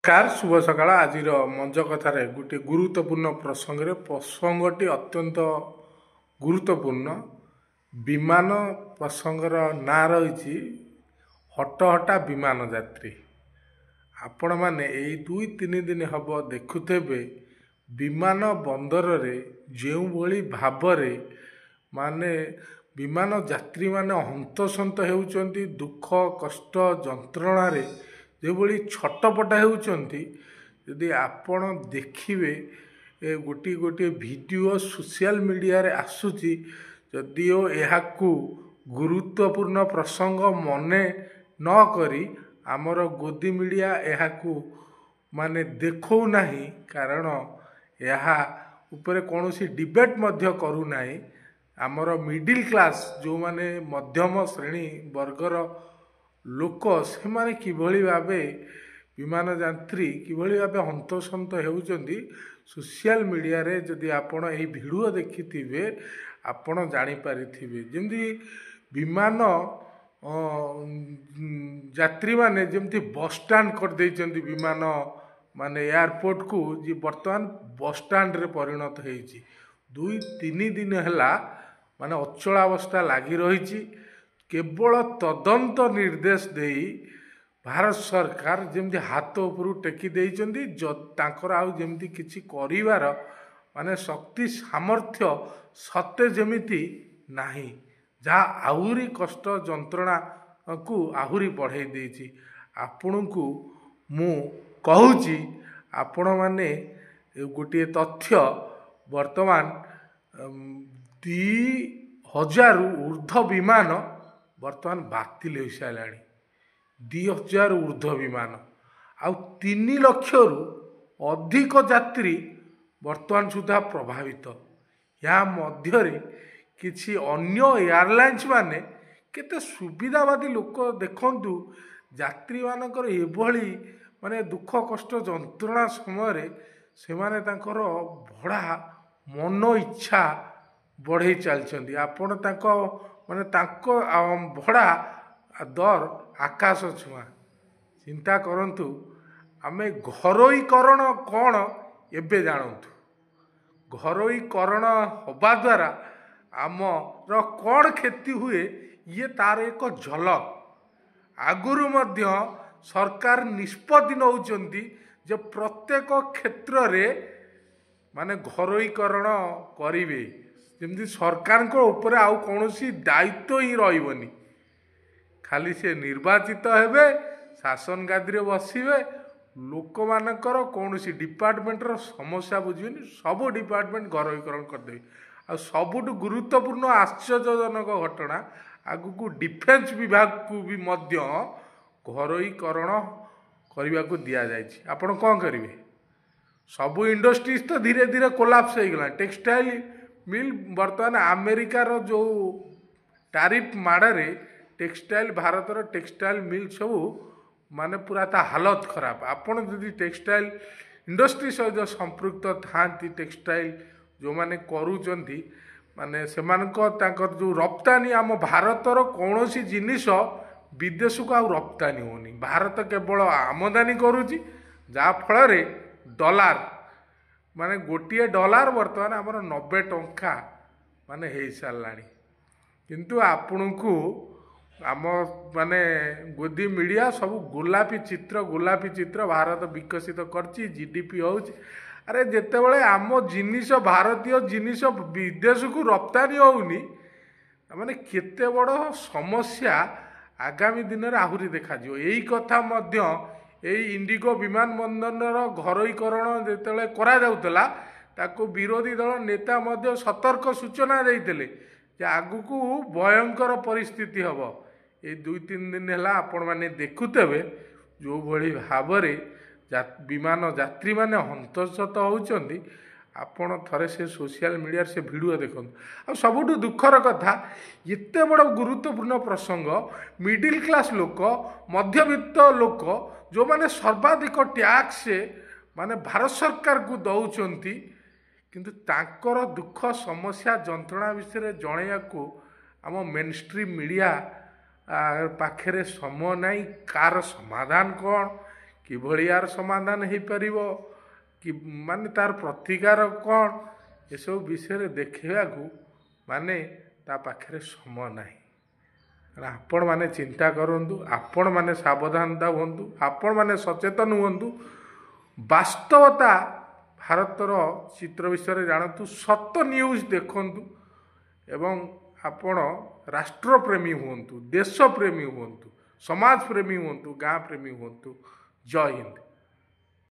Car ଶୁଭ ସକାଳ। ଆଜିର ମଞ୍ଚ କଥାରେ ଗୋଟିଏ ଗୁରୁତ୍ୱପୂର୍ଣ୍ଣ ପ୍ରସଙ୍ଗଟି ଅତ୍ୟନ୍ତ ଗୁରୁତ୍ୱପୂର୍ଣ୍ଣ। ବିମାନ ପ୍ରସଙ୍ଗର ନାଁ ରହିଛି ହଟହଟା ବିମାନ ଯାତ୍ରୀ। ଆପଣମାନେ ଏଇ 2-3 ଦିନ ହେବ ଦେଖୁଥିବେ ବିମାନ ବନ୍ଦରରେ ଯେଉଁଭଳି ଭାବରେ ବିମାନ ଯାତ୍ରୀମାନେ ହନ୍ତସନ୍ତ ହେଉଛନ୍ତି, ଦୁଃଖ କଷ୍ଟ ଯନ୍ତ୍ରଣାରେ ଯେଭଳି ଛଟପଟ ହେଉଛନ୍ତି। ଯଦି ଆପଣ ଦେଖିବେ ଗୋଟିଏ ଗୋଟିଏ ଭିଡ଼ିଓ ସୋସିଆଲ ମିଡ଼ିଆରେ ଆସୁଛି, ଯଦିଓ ଏହାକୁ ଗୁରୁତ୍ୱପୂର୍ଣ୍ଣ ପ୍ରସଙ୍ଗ ମନେ ନ କରି ଆମର ଗୋଦି ମିଡ଼ିଆ ଏହାକୁ ଦେଖାଉନାହିଁ, କାରଣ ଏହା ଉପରେ କୌଣସି ଡିବେଟ୍ ମଧ୍ୟ କରୁନାହିଁ। ଆମର ମିଡ଼ିଲ୍ କ୍ଲାସ୍ ଯେଉଁମାନେ ମଧ୍ୟମ ଶ୍ରେଣୀ ବର୍ଗର ଲୋକ, ସେମାନେ କିଭଳି ଭାବେ ବିମାନ ଯାତ୍ରୀ କିଭଳି ଭାବେ ହନ୍ତସନ୍ତ ହେଉଛନ୍ତି, ସୋସିଆଲ ମିଡ଼ିଆରେ ଯଦି ଆପଣ ଏହି ଭିଡ଼ିଓ ଦେଖିଥିବେ ଆପଣ ଜାଣିପାରିଥିବେ। ଯେମିତି ବିମାନ ଯାତ୍ରୀମାନେ ଯେମିତି ବସ୍ଷ୍ଟାଣ୍ଡ କରିଦେଇଛନ୍ତି, ବିମାନ ଏୟାରପୋର୍ଟକୁ ଯେ ବର୍ତ୍ତମାନ ବସ୍ଷ୍ଟାଣ୍ଡରେ ପରିଣତ ହେଇଛି। 2-3 ଦିନ ହେଲା ଅଚଳାବସ୍ଥା ଲାଗି ରହିଛି। କେବଳ ତଦନ୍ତ ନିର୍ଦ୍ଦେଶ ଦେଇ ଭାରତ ସରକାର ଯେମିତି ହାତ ଉପରୁ ଟେକି ଦେଇଛନ୍ତି, ତାଙ୍କର ଆଉ ଯେମିତି କିଛି କରିବାର ଶକ୍ତି ସାମର୍ଥ୍ୟ ସତେ ଯେମିତି ନାହିଁ, ଯାହା ଆହୁରି କଷ୍ଟ ଯନ୍ତ୍ରଣାକୁ ଆହୁରି ବଢ଼େଇ ଦେଇଛି। ଆପଣଙ୍କୁ ମୁଁ କହୁଛି, ଆପଣମାନେ ଗୋଟିଏ ତଥ୍ୟ, ବର୍ତ୍ତମାନ 2000ରୁ ଉର୍ଦ୍ଧ୍ୱ ବିମାନ ବର୍ତ୍ତମାନ ବାତିଲ ହୋଇସାରିଲାଣି। 2000 ଉର୍ଦ୍ଧ୍ୱ ବିମାନ ଆଉ 3 ଲକ୍ଷରୁ ଅଧିକ ଯାତ୍ରୀ ବର୍ତ୍ତମାନ ସୁଦ୍ଧା ପ୍ରଭାବିତ। ଏହା ମଧ୍ୟରେ କିଛି ଅନ୍ୟ ଏୟାରଲାଇନ୍ସ କେତେ ସୁବିଧାବାଦୀ ଲୋକ ଦେଖନ୍ତୁ, ଯାତ୍ରୀମାନଙ୍କର ଏଭଳି ଦୁଃଖ କଷ୍ଟ ଯନ୍ତ୍ରଣା ସମୟରେ ସେମାନେ ତାଙ୍କର ଭଡ଼ା ମନ ଇଚ୍ଛା ବଢ଼େଇ ଚାଲିଛନ୍ତି। ଆପଣ ତାଙ୍କ ଭଡ଼ା ଦର ଆକାଶ ଛୁଆଁ। ଚିନ୍ତା କରନ୍ତୁ, ଆମେ ଘରୋଇକରଣ କ'ଣ ଏବେ ଜାଣନ୍ତୁ। ଘରୋଇକରଣ ହେବା ଦ୍ୱାରା ଆମର କ'ଣ କ୍ଷତି ହୁଏ, ଇଏ ତାର ଏକ ଝଲକ। ଆଗରୁ ମଧ୍ୟ ସରକାର ନିଷ୍ପତ୍ତି ନେଉଛନ୍ତି ଯେ ପ୍ରତ୍ୟେକ କ୍ଷେତ୍ରରେ ଘରୋଇକରଣ କରିବେ, ଯେମିତି ସରକାରଙ୍କ ଉପରେ ଆଉ କୌଣସି ଦାୟିତ୍ୱ ହିଁ ରହିବନି। ଖାଲି ସେ ନିର୍ବାଚିତ ହେବେ, ଶାସନ ଗାଦିରେ ବସିବେ, ଲୋକମାନଙ୍କର କୌଣସି ଡିପାର୍ଟମେଣ୍ଟର ସମସ୍ୟା ବୁଝିବେନି, ସବୁ ଡିପାର୍ଟମେଣ୍ଟ ଘରୋଇକରଣ କରିଦେବେ। ଆଉ ସବୁଠୁ ଗୁରୁତ୍ୱପୂର୍ଣ୍ଣ ଆଶ୍ଚର୍ଯ୍ୟଜନକ ଘଟଣା, ଆଗକୁ ଡିଫେନ୍ସ ବିଭାଗକୁ ବି ମଧ୍ୟ ଘରୋଇକରଣ କରିବାକୁ ଦିଆଯାଇଛି। ଆପଣ କ'ଣ କରିବେ? ସବୁ ଇଣ୍ଡଷ୍ଟ୍ରିଜ୍ ତ ଧୀରେ ଧୀରେ କୋଲାପ୍ସ ହେଇଗଲାଣି। ଟେକ୍ସଟାଇଲ ମିଲ୍ ବର୍ତ୍ତମାନ ଆମେରିକାର ଯେଉଁ ଟାରିଫ ମାଡ଼ରେ ଟେକ୍ସଟାଇଲ, ଭାରତର ଟେକ୍ସଟାଇଲ ମିଲ୍ ସବୁ ପୁରା ତା ହାଲତ ଖରାପ। ଆପଣ ଯଦି ଟେକ୍ସଟାଇଲ ଇଣ୍ଡଷ୍ଟ୍ରି ସହିତ ସମ୍ପୃକ୍ତ ଥାଆନ୍ତି, ଟେକ୍ସଟାଇଲ ଯେଉଁମାନେ କରୁଛନ୍ତି, ତାଙ୍କର ଯେଉଁ ରପ୍ତାନି, ଆମ ଭାରତର କୌଣସି ଜିନିଷ ବିଦେଶକୁ ଆଉ ରପ୍ତାନି ହେଉନି। ଭାରତ କେବଳ ଆମଦାନୀ କରୁଛି, ଯାହାଫଳରେ ଡଲାର ଗୋଟିଏ ଡଲାର ବର୍ତ୍ତମାନ ଆମର 90 ଟଙ୍କା ହେଇସାରିଲାଣି। କିନ୍ତୁ ଆପଣଙ୍କୁ ଆମ ଗୋଦି ମିଡ଼ିଆ ସବୁ ଗୋଲାପୀ ଚିତ୍ର ଭାରତ ବିକଶିତ କରିଛି, GDP ହେଉଛି। ଆରେ ଯେତେବେଳେ ଆମ ଜିନିଷ, ଭାରତୀୟ ଜିନିଷ ବିଦେଶକୁ ରପ୍ତାନି ହେଉନି, କେତେ ବଡ଼ ସମସ୍ୟା ଆଗାମୀ ଦିନରେ ଆହୁରି ଦେଖାଯିବ। ଏଇ କଥା ମଧ୍ୟ ଏଇ ଇଣ୍ଡିଗୋ ବିମାନ ବନ୍ଦରର ଘରୋଇକରଣ ଯେତେବେଳେ କରାଯାଉଥିଲା, ତାକୁ ବିରୋଧୀ ଦଳ ନେତା ମଧ୍ୟ ସତର୍କ ସୂଚନା ଦେଇଥିଲେ ଯେ ଆଗକୁ ଭୟଙ୍କର ପରିସ୍ଥିତି ହେବ। ଏଇ 2-3 ଦିନ ହେଲା ଆପଣମାନେ ଦେଖୁଥିବେ ଯେଉଁଭଳି ଭାବରେ ବିମାନ ଯାତ୍ରୀମାନେ ହନ୍ତସନ୍ତ ହେଉଛନ୍ତି। ଆପଣ ଥରେ ସେ ସୋସିଆଲ ମିଡ଼ିଆରେ ସେ ଭିଡ଼ିଓ ଦେଖନ୍ତୁ। ଆଉ ସବୁଠୁ ଦୁଃଖର କଥା, ଏତେ ବଡ଼ ଗୁରୁତ୍ୱପୂର୍ଣ୍ଣ ପ୍ରସଙ୍ଗ, ମିଡ଼ିଲ୍ କ୍ଲାସ୍ ଲୋକ, ମଧ୍ୟବିତ୍ତ ଲୋକ, ଯେଉଁମାନେ ସର୍ବାଧିକ ଟ୍ୟାକ୍ସ ଭାରତ ସରକାରକୁ ଦେଉଛନ୍ତି, କିନ୍ତୁ ତାଙ୍କର ଦୁଃଖ ସମସ୍ୟା ଯନ୍ତ୍ରଣା ବିଷୟରେ ଜଣାଇବାକୁ ଆମ ମେନଷ୍ଟ୍ରିମ୍ ମିଡ଼ିଆ ପାଖରେ ସମୟ ନାହିଁ। କାହାର ସମାଧାନ କ'ଣ, किभଳି यार समाधान हो पार कि माने तार प्रतिकार कौन एसबू विषय देखा माने ता पाखे समय नहीं। आपण मैंने चिंता करूँ, आपण मैंने सावधानता हूँ, आपण मैंने सचेतन हूँ, वास्तवता भारतर चित्र विषय जानतु, सत न्यूज देखु एवं आपण राष्ट्रप्रेमी हूँ, देशप्रेमी हूँ, समाज प्रेमी हूँ, गाँ प्रेमी हूँ। जय हिंद।